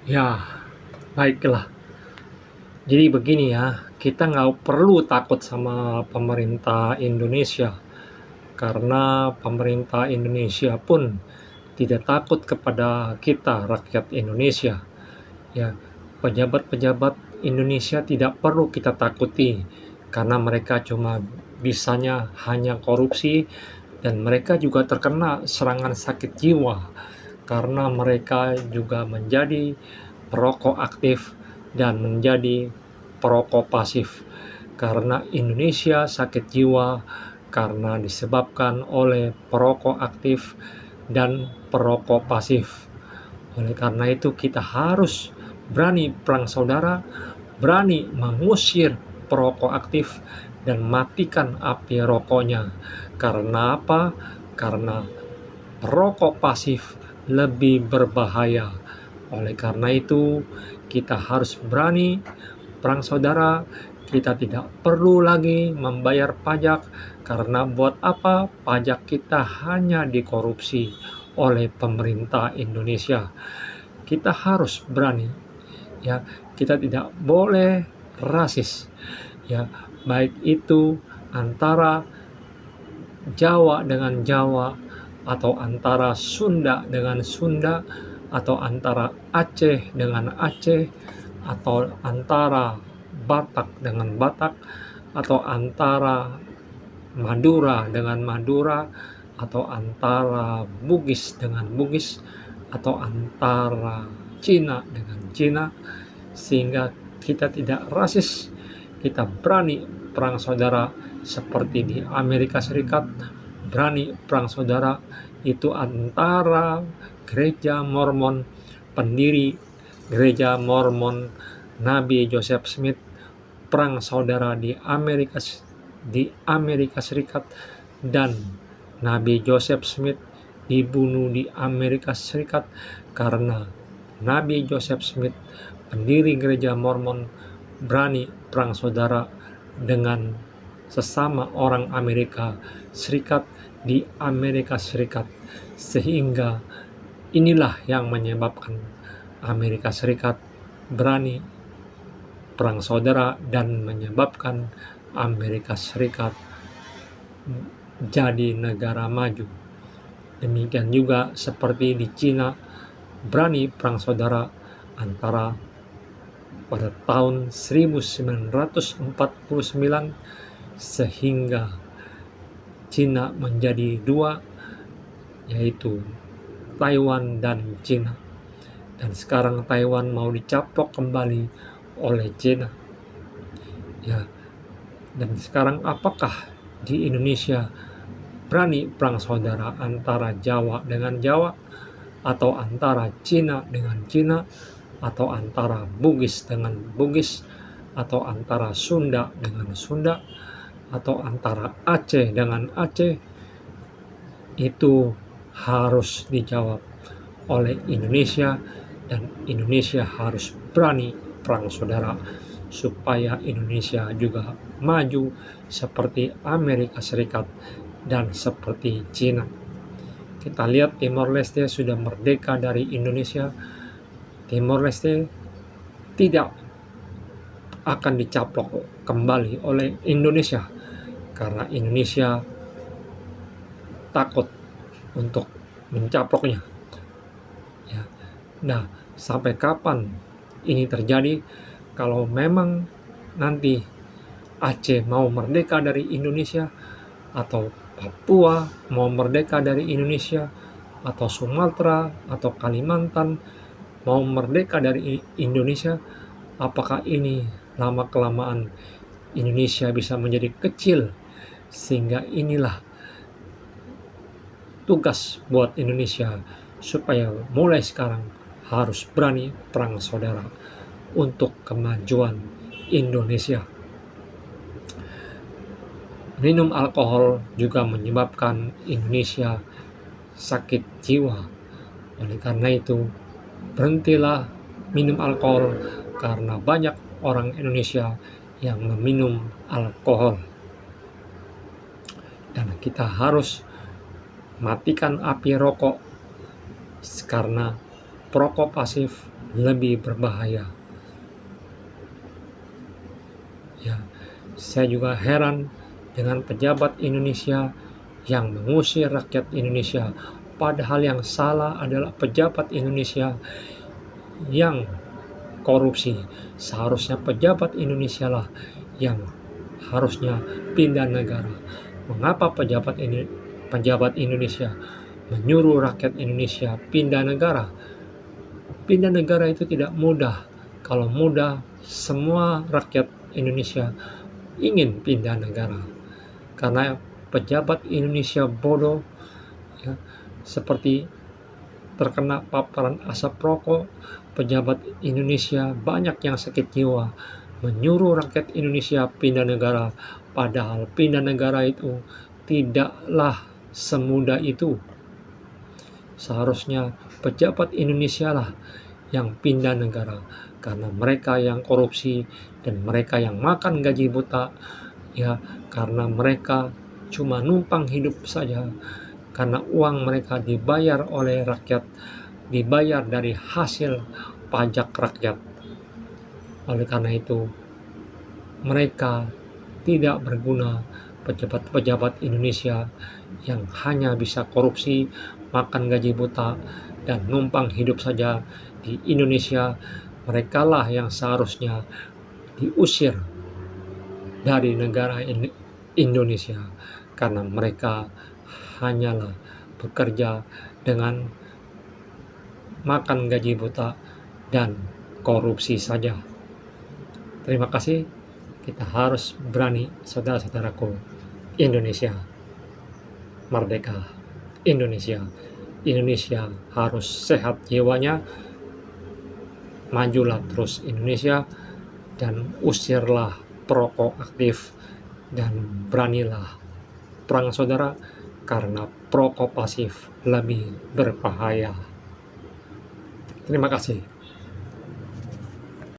Ya, baiklah. Jadi begini ya, kita nggak perlu takut sama pemerintah Indonesia, karena pemerintah Indonesia pun tidak takut kepada kita, rakyat Indonesia. Ya, pejabat-pejabat Indonesia tidak perlu kita takuti, karena mereka cuma bisanya hanya korupsi, dan mereka juga terkena serangan sakit jiwa, karena mereka juga menjadi perokok aktif dan menjadi perokok pasif. Karena Indonesia sakit jiwa karena disebabkan oleh perokok aktif dan perokok pasif. Oleh karena itu kita harus berani perang saudara, berani mengusir perokok aktif dan matikan api rokoknya. Karena apa? Karena perokok pasif lebih berbahaya. Oleh karena itu, kita harus berani perang saudara. Kita tidak perlu lagi membayar pajak, karena buat apa? Pajak kita hanya dikorupsi oleh pemerintah Indonesia. Kita harus berani, ya. Kita tidak boleh rasis, ya. Baik itu antara Jawa dengan Jawa, atau antara Sunda dengan Sunda, atau antara Aceh dengan Aceh, atau antara Batak dengan Batak, atau antara Madura dengan Madura, atau antara Bugis dengan Bugis, atau antara Cina dengan Cina, sehingga kita tidak rasis. Kita berani perang saudara seperti di Amerika Serikat, berani perang saudara itu antara gereja Mormon, pendiri gereja Mormon Nabi Joseph Smith, perang saudara di Amerika Serikat, dan Nabi Joseph Smith dibunuh di Amerika Serikat karena Nabi Joseph Smith, pendiri gereja Mormon, berani perang saudara dengan sesama orang Amerika Serikat di Amerika Serikat, sehingga inilah yang menyebabkan Amerika Serikat berani perang saudara dan menyebabkan Amerika Serikat jadi negara maju. Demikian juga seperti di Cina, berani perang saudara antara pada tahun 1949, sehingga Cina menjadi dua, yaitu Taiwan dan Cina. Dan sekarang Taiwan mau dicaplok kembali oleh Cina. Ya. Dan sekarang apakah di Indonesia berani perang saudara antara Jawa dengan Jawa, atau antara Cina dengan Cina, atau antara Bugis dengan Bugis, atau antara Sunda dengan Sunda, atau antara Aceh dengan Aceh? Itu harus dijawab oleh Indonesia, dan Indonesia harus berani perang saudara supaya Indonesia juga maju seperti Amerika Serikat dan seperti Cina. Kita lihat Timor Leste sudah merdeka dari Indonesia. Timor Leste tidak akan dicaplok kembali oleh Indonesia karena Indonesia takut untuk mencaploknya. Ya. Nah, sampai kapan ini terjadi? Kalau memang nanti Aceh mau merdeka dari Indonesia, atau Papua mau merdeka dari Indonesia, atau Sumatera atau Kalimantan mau merdeka dari Indonesia, apakah ini lama-kelamaan Indonesia bisa menjadi kecil? Sehingga inilah tugas buat Indonesia, supaya mulai sekarang harus berani perang saudara untuk kemajuan Indonesia. Minum alkohol juga menyebabkan Indonesia sakit jiwa. Oleh karena itu, berhentilah minum alkohol, karena banyak orang Indonesia yang meminum alkohol. Dan kita harus matikan api rokok, karena perokok pasif lebih berbahaya. Ya, saya juga heran dengan pejabat Indonesia yang mengusir rakyat Indonesia, padahal yang salah adalah pejabat Indonesia yang korupsi. Seharusnya pejabat Indonesia lah yang harusnya pindah negara. Mengapa pejabat Indonesia menyuruh rakyat Indonesia pindah negara? Pindah negara itu tidak mudah. Kalau mudah, semua rakyat Indonesia ingin pindah negara. Karena pejabat Indonesia bodoh, ya, seperti terkena paparan asap rokok, pejabat Indonesia banyak yang sakit jiwa, menyuruh rakyat Indonesia pindah negara, padahal pindah negara itu tidaklah semudah itu. Seharusnya pejabat Indonesia lah yang pindah negara, karena mereka yang korupsi dan mereka yang makan gaji buta, ya, karena mereka cuma numpang hidup saja, karena uang mereka dibayar oleh rakyat, dibayar dari hasil pajak rakyat. Oleh karena itu, mereka tidak berguna, pejabat-pejabat Indonesia yang hanya bisa korupsi, makan gaji buta, dan numpang hidup saja di Indonesia. Merekalah yang seharusnya diusir dari negara Indonesia, karena mereka hanyalah bekerja dengan makan gaji buta dan korupsi saja. Terima kasih. Kita harus berani, saudara-saudaraku. Indonesia merdeka. Indonesia harus sehat jiwanya. Majulah terus Indonesia, dan usirlah perokok aktif, dan beranilah perang saudara, karena perokok pasif lebih berbahaya. Terima kasih.